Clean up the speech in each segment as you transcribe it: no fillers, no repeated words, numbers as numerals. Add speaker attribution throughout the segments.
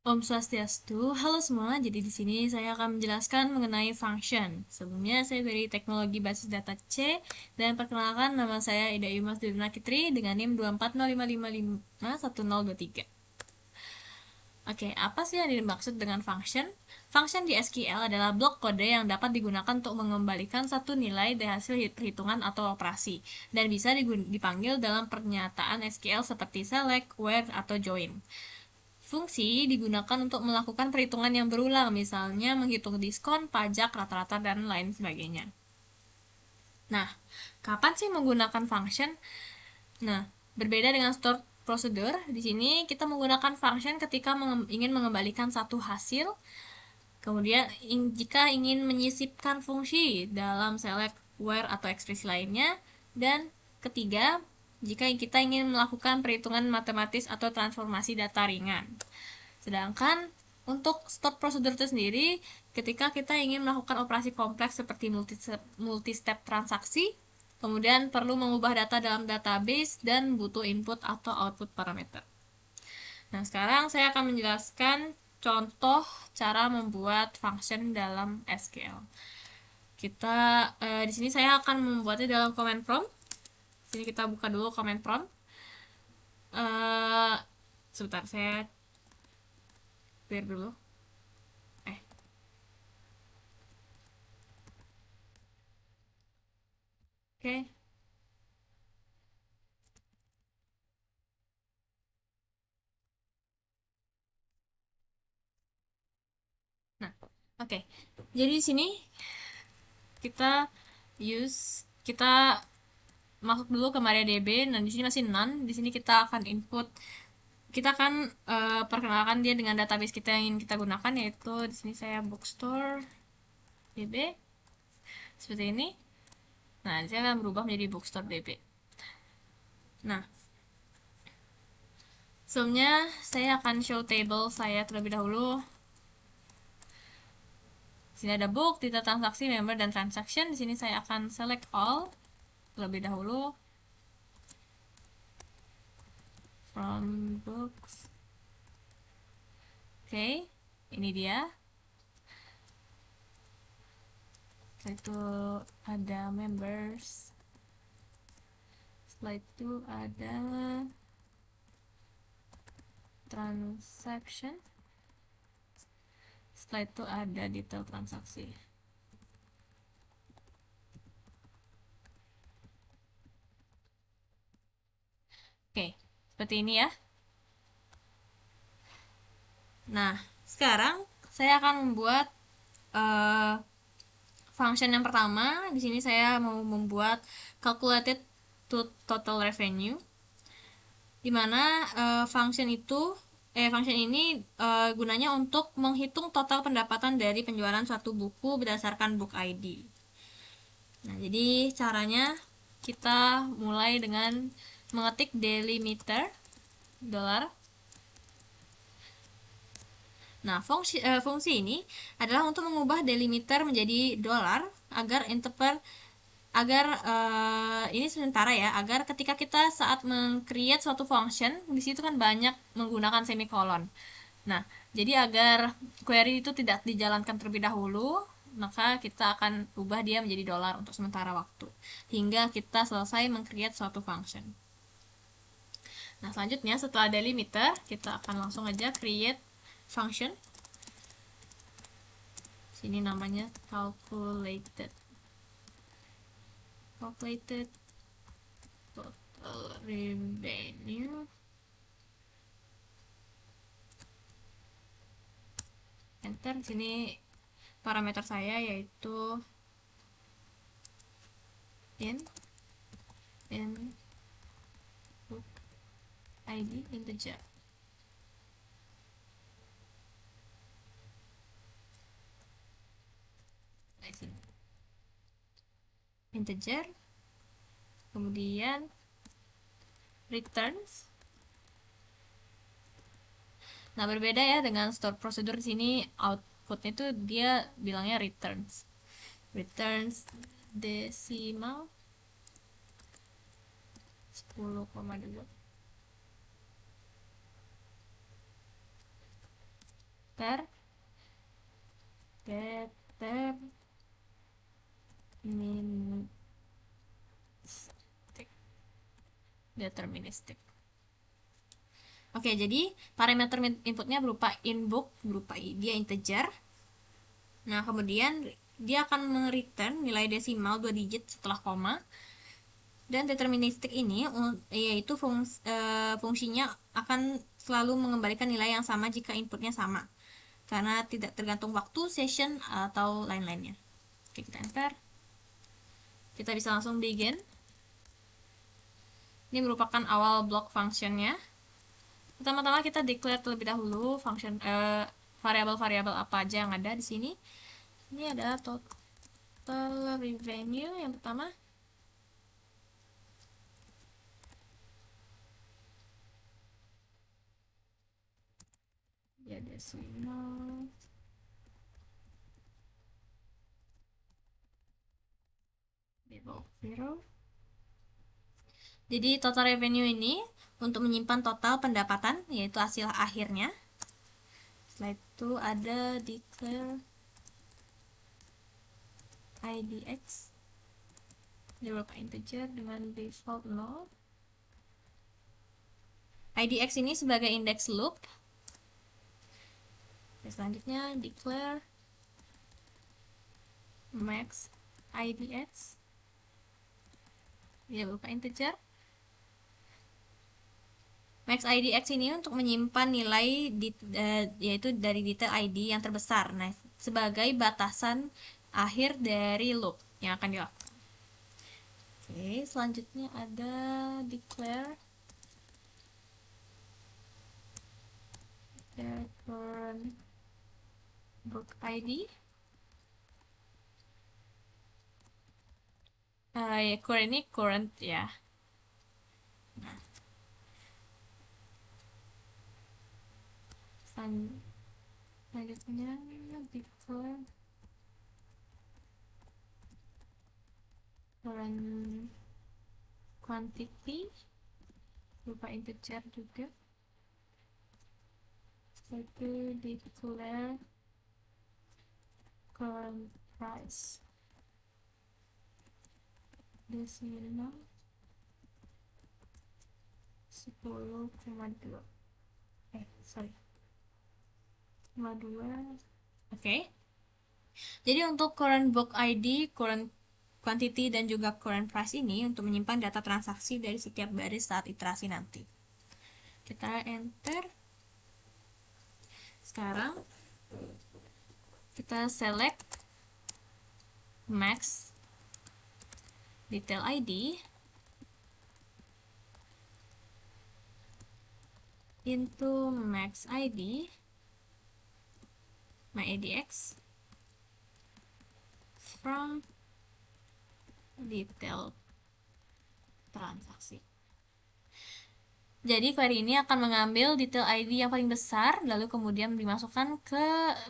Speaker 1: Om Swastiastu, halo semua. Jadi di sini saya akan menjelaskan mengenai function. Sebelumnya saya dari Teknologi Basis Data C dan perkenalkan nama saya Ida Yumas Diruna Kitri dengan NIM 240551023. Oke, apa sih yang dimaksud dengan function? Function di SQL adalah blok kode yang dapat digunakan untuk mengembalikan satu nilai dari hasil perhitungan atau operasi dan bisa dipanggil dalam pernyataan SQL seperti select, where, atau join. Fungsi digunakan untuk melakukan perhitungan yang berulang, misalnya menghitung diskon, pajak, rata-rata, dan lain sebagainya. Nah, kapan sih menggunakan function? Nah, berbeda dengan stored procedure, di sini kita menggunakan function ketika ingin mengembalikan satu hasil, kemudian jika ingin menyisipkan fungsi dalam select, where, atau ekspresi lainnya, dan ketiga, jika kita ingin melakukan perhitungan matematis atau transformasi data ringan. Sedangkan untuk stored procedure itu sendiri, ketika kita ingin melakukan operasi kompleks seperti multi-step transaksi, kemudian perlu mengubah data dalam database dan butuh input atau output parameter. Nah, sekarang saya akan menjelaskan contoh cara membuat function dalam SQL. Di sini saya akan membuatnya dalam command prompt. Di sini kita buka dulu command prompt. Eh, Sebentar, saya clear dulu. Eh, oke. Nah, oke. Jadi di sini kita masuk dulu ke MariaDB. Nah, di sini masih none. Di sini kita akan input, kita akan perkenalkan dia dengan database kita yang ingin kita gunakan, yaitu di sini saya bookstore DB seperti ini. Nah, saya akan berubah menjadi bookstore DB. Nah, sebelumnya saya akan show table saya terlebih dahulu. Di sini ada book, data transaksi, member, dan transaction. Di sini saya akan select all terlebih dahulu from books. Oke, ini dia. Setelah itu ada members. Setelah itu ada transaction. Setelah itu ada detail transaksi. Oke, seperti ini ya. Nah, sekarang saya akan membuat uh, function yang pertama. Di sini saya mau membuat calculated to total revenue, dimana function ini gunanya untuk menghitung total pendapatan dari penjualan suatu buku berdasarkan book ID. Nah, jadi caranya kita mulai dengan mengetik delimiter dolar. Nah, fungsi ini adalah untuk mengubah delimiter menjadi dolar agar ini sementara ya, agar ketika kita saat meng-create suatu function, di situ kan banyak menggunakan semikolon. Nah, jadi agar query itu tidak dijalankan terlebih dahulu, maka kita akan ubah dia menjadi dolar untuk sementara waktu hingga kita selesai meng-create suatu function. Nah, selanjutnya setelah delimiter, kita akan langsung aja create function. Sini namanya calculated total revenue. Enter. Sini parameter saya yaitu in book ID integer. Integer, kemudian returns. Nah, berbeda ya dengan store procedure. Di sini outputnya itu dia bilangnya returns desimal 10,2. deterministik. Oke, jadi parameter inputnya berupa inbook, berupa dia integer. Nah, kemudian dia akan mereturn nilai desimal 2 digit setelah koma. Dan deterministik ini yaitu fungsinya akan selalu mengembalikan nilai yang sama jika inputnya sama, karena tidak tergantung waktu, session, atau lain-lainnya. Oke, kita enter. Kita bisa langsung begin. Ini merupakan awal blok functionnya. Pertama-tama kita declare terlebih dahulu function variabel-variabel apa aja yang ada di sini. Ini ada total revenue yang pertama. Ya, decimal. Label 0. Jadi total revenue ini untuk menyimpan total pendapatan, yaitu hasil akhirnya. Setelah itu ada declare IDX, dia berupa integer dengan default 0. IDX ini sebagai index loop. Selanjutnya declare max IDX, dia berupa integer. Max IDX ini untuk menyimpan nilai yaitu dari detail ID yang terbesar. Nah, sebagai batasan akhir dari loop yang akan dilakukan. Oke, selanjutnya ada declare current book ID. Ya, current ini current ya. Nah, selanjutnya declare current quantity berupa integer juga. Satu declare current price desimal 10,2. Sorry, 5,2. Oke. Jadi untuk current book ID, current quantity, dan juga current price ini untuk menyimpan data transaksi dari setiap baris saat iterasi nanti. Kita enter. Sekarang kita select max detail ID into max ID my ADX from detail transaksi. Jadi query ini akan mengambil detail ID yang paling besar, lalu kemudian dimasukkan ke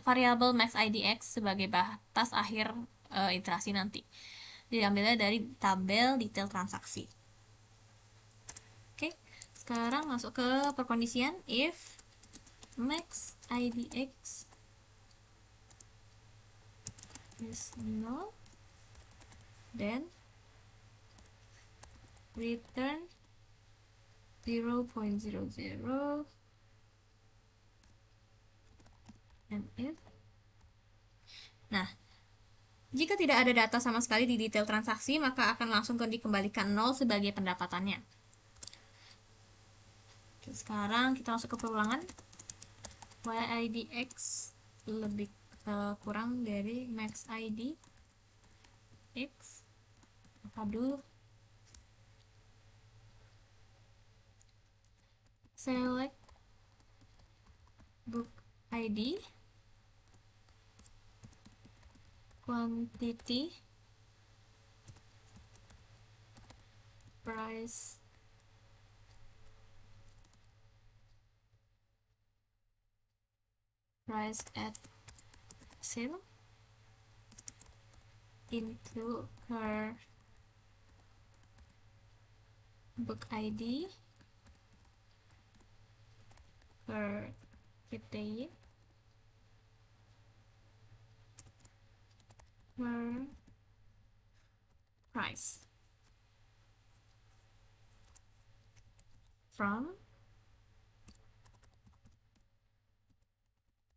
Speaker 1: variabel max IDX sebagai batas akhir iterasi nanti. Diambilnya dari tabel detail transaksi. Oke, sekarang masuk ke perkondisian. If max IDX is null, then return 0.00 and if. Nah, jika tidak ada data sama sekali di detail transaksi, maka akan langsung dikembalikan 0 sebagai pendapatannya. Oke, sekarang kita masuk ke perulangan. YIDX lebih kurang dari max ID X. Maka dulu select book ID, quantity, price, at 0 into her book ID, her KTY, per price from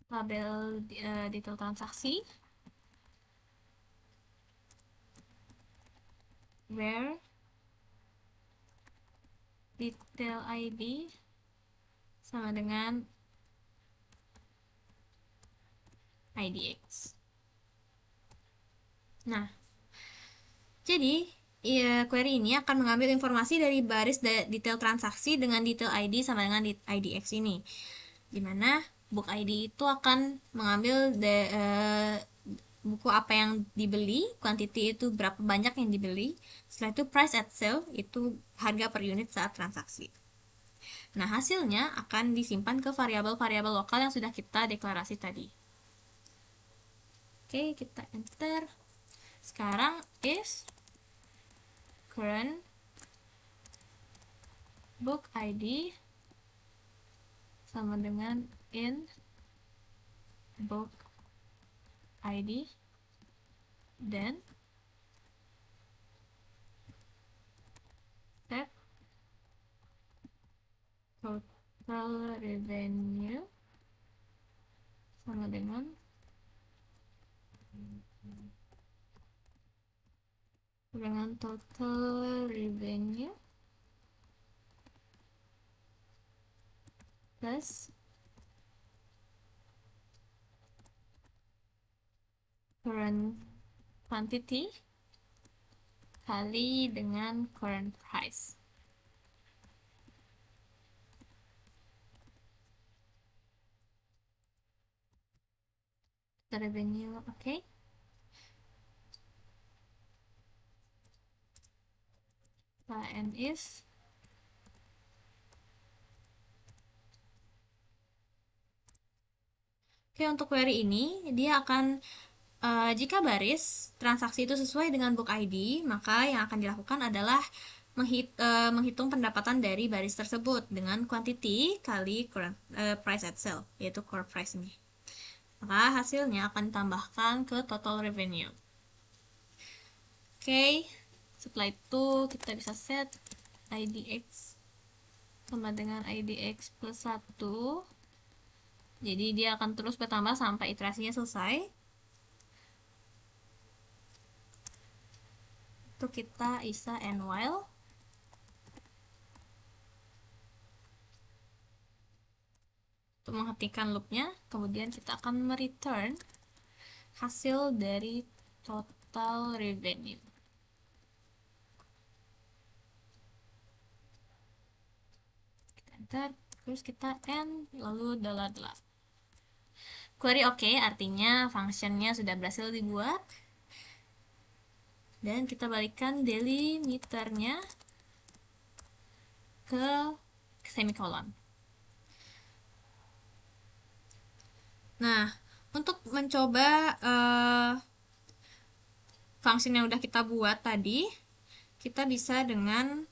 Speaker 1: label detail transaksi where detail ID sama dengan IDX. Nah, jadi query ini akan mengambil informasi dari baris detail transaksi dengan detail ID sama dengan IDX ini. Dimana book ID itu akan mengambil buku apa yang dibeli, quantity itu berapa banyak yang dibeli. Setelah itu price at sale itu harga per unit saat transaksi. Nah, hasilnya akan disimpan ke variabel-variabel lokal yang sudah kita deklarasi tadi. Oke, kita enter. Sekarang is current book ID sama dengan in book ID dan set total revenue sama dengan total revenue plus current quantity kali dengan current price. The revenue, okay. And if Oke, untuk query ini dia akan jika baris transaksi itu sesuai dengan book ID, maka yang akan dilakukan adalah menghitung pendapatan dari baris tersebut dengan quantity kali current, price at sale, yaitu core price ini. Maka hasilnya akan ditambahkan ke total revenue. Oke, setelah itu kita bisa set IDX sama dengan IDX plus 1. Jadi dia akan terus bertambah sampai iterasinya selesai. Itu kita isa and while. Untuk menghentikan loopnya, kemudian kita akan mereturn hasil dari total revenue. Kita enter, terus kita end, lalu $. Query oke, artinya functionnya sudah berhasil dibuat. Dan kita balikkan delimiternya ke semicolon. Nah, untuk mencoba function yang udah kita buat tadi, kita bisa dengan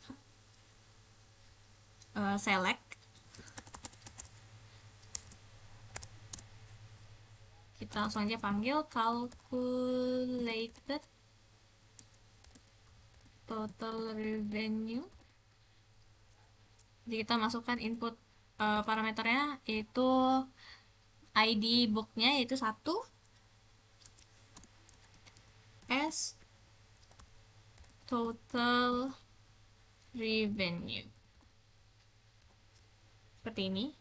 Speaker 1: select. Kita langsung aja panggil calculated total revenue. Jadi kita masukkan input parameternya yaitu ID booknya yaitu 1 as total revenue. Seperti ini.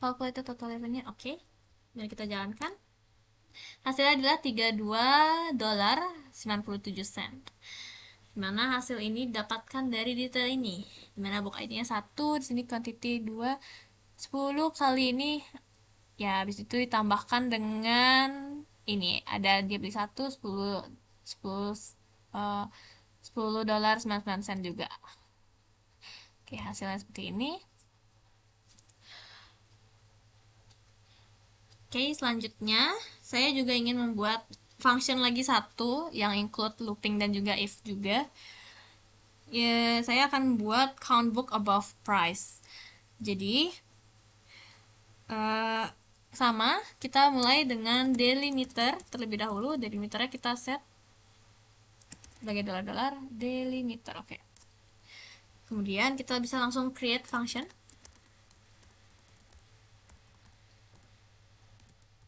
Speaker 1: Calculated total revenue, oke. Dan kita jalankan. Hasilnya adalah $32.97. Dimana hasil ini didapatkan dari detail ini. Dimana book ID-nya 1, di sini quantity 2, 10 kali ini ya habis itu ditambahkan dengan ini ada dia beli 1 10 $10.99 juga. Oke, hasilnya seperti ini. Oke, selanjutnya saya juga ingin membuat function lagi satu yang include looping dan juga if juga. Ya, saya akan membuat count book above price. Jadi sama, kita mulai dengan delimiter terlebih dahulu. Delimiternya kita set sebagai dolar-dolar delimiter. Oke. Kemudian kita bisa langsung create function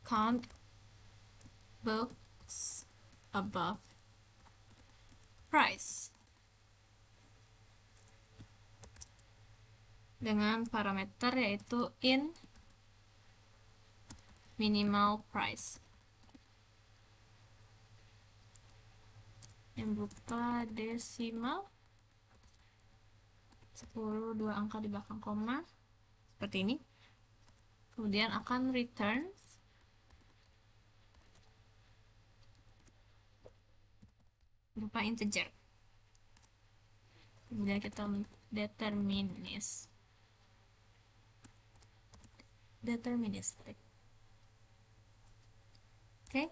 Speaker 1: count books above price dengan parameter yaitu in minimal price yang berupa desimal 10 2 angka di belakang koma seperti ini. Kemudian akan return berupa integer. Kemudian kita deterministic. Oke.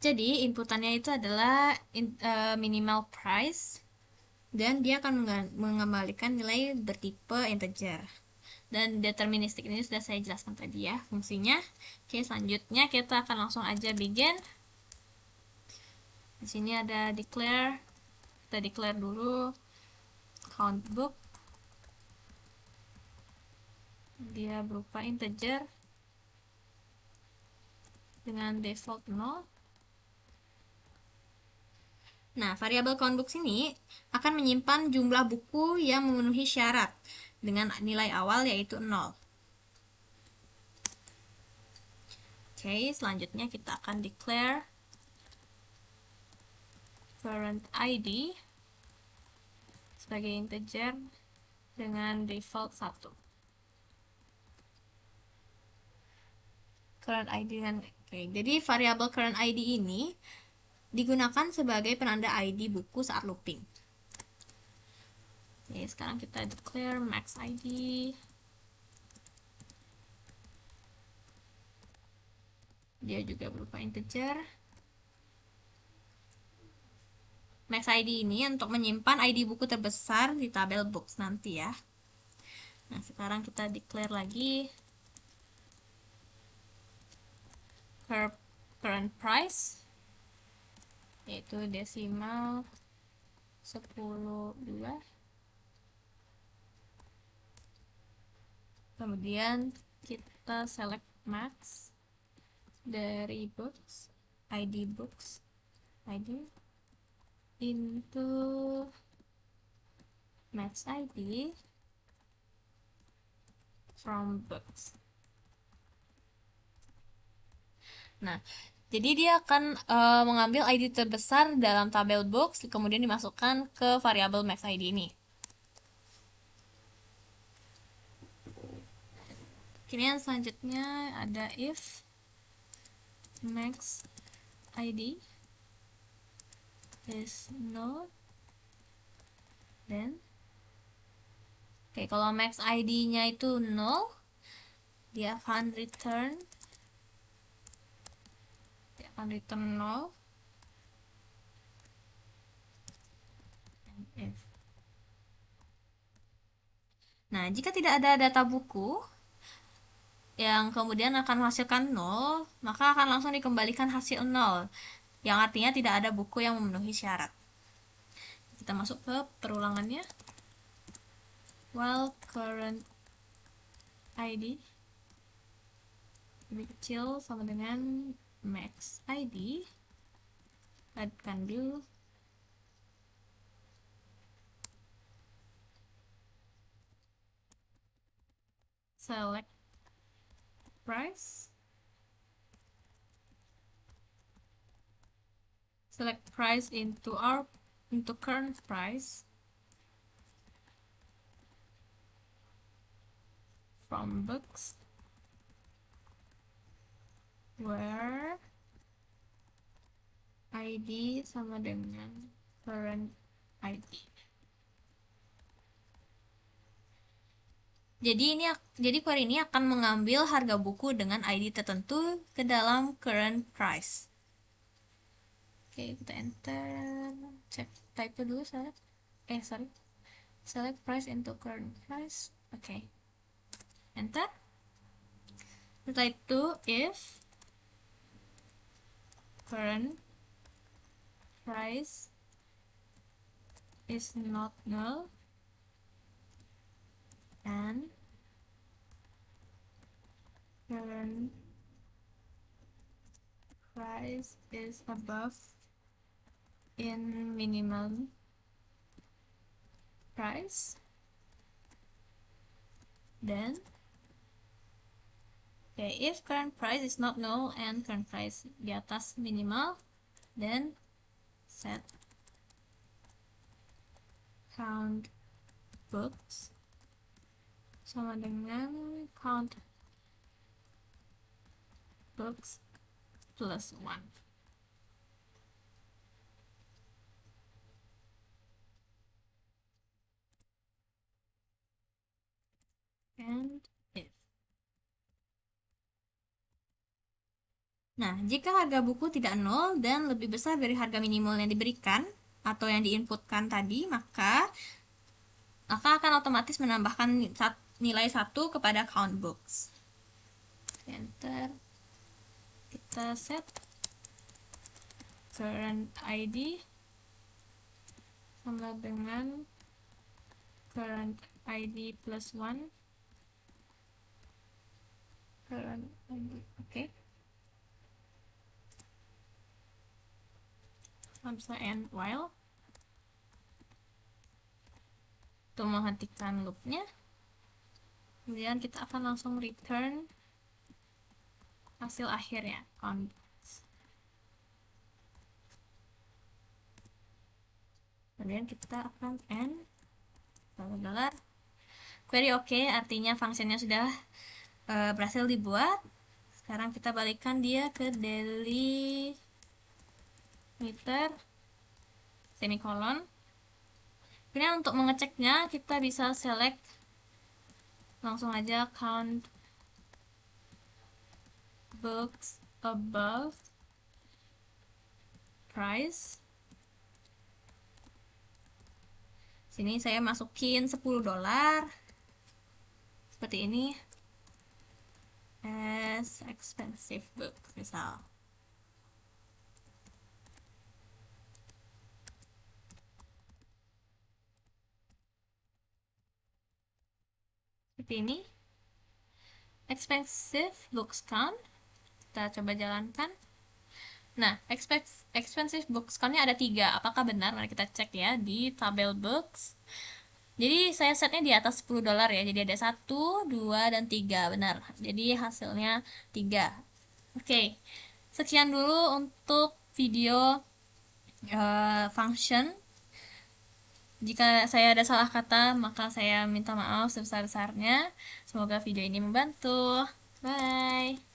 Speaker 1: Jadi inputannya itu adalah minimal price dan dia akan mengembalikan nilai bertipe integer. Dan deterministic ini sudah saya jelaskan tadi ya fungsinya. Oke, selanjutnya kita akan langsung aja begin. Di sini ada declare. Kita declare dulu count book. Dia berupa integer dengan default 0. Nah, variabel count book ini akan menyimpan jumlah buku yang memenuhi syarat dengan nilai awal yaitu 0. Oke, selanjutnya kita akan declare current ID sebagai integer dengan default 1. Current ID dengan jadi variabel current ID ini digunakan sebagai penanda ID buku saat looping. Oke, sekarang kita declare max ID. Dia juga berupa integer. Max ID ini untuk menyimpan ID buku terbesar di tabel books nanti ya. Nah, sekarang kita declare lagi current price yaitu desimal 10 2. Kemudian kita select max dari books ID into max ID from books. Nah, jadi dia akan mengambil ID terbesar dalam tabel books kemudian dimasukkan ke variabel max ID ini. Kemudian selanjutnya ada if max ID is null, then kalau max ID-nya itu null, dia akan return null. And if. Nah, jika tidak ada data buku yang kemudian akan menghasilkan 0, maka akan langsung dikembalikan hasil 0, yang artinya tidak ada buku yang memenuhi syarat. Kita masuk ke perulangannya. While current ID lebih kecil sama dengan max ID, akan dulu select price into current price from books where ID sama dengan current ID. Jadi query ini akan mengambil harga buku dengan ID tertentu ke dalam current price. Oke, kita enter, cek type dulu select price into current price. Oke, enter. Setelah itu if current price is not null and current price is above in minimum price, then okay, if current price is not null and current price di atas minimal, then set count books sama dengan count books plus 1. And if. Nah, jika harga buku tidak nol dan lebih besar dari harga minimal yang diberikan atau yang diinputkan tadi, maka akan otomatis menambahkan nilai 1 kepada count books. Enter. Kita set current ID sama dengan current ID plus 1. Current ID, oke. Bisa end while untuk menghentikan loopnya. Kemudian kita akan langsung return hasil akhir ya, count. Kemudian kita akan end $, query oke, artinya fungsinya sudah berhasil dibuat. Sekarang kita balikkan dia ke delimiter semikolon. Kemudian untuk mengeceknya kita bisa select langsung aja count books above price. Sini saya masukin $10 seperti ini, as expensive book misal. Seperti ini, expensive books count. Kita coba jalankan. Nah, expensive books count-nya ada 3. Apakah benar? Mari kita cek ya di tabel books. Jadi saya setnya di atas $10 ya. Jadi ada 1, 2, dan 3. Benar. Jadi hasilnya 3. Oke. Sekian dulu untuk video function. Jika saya ada salah kata, maka saya minta maaf sebesar-besarnya. Semoga video ini membantu. Bye.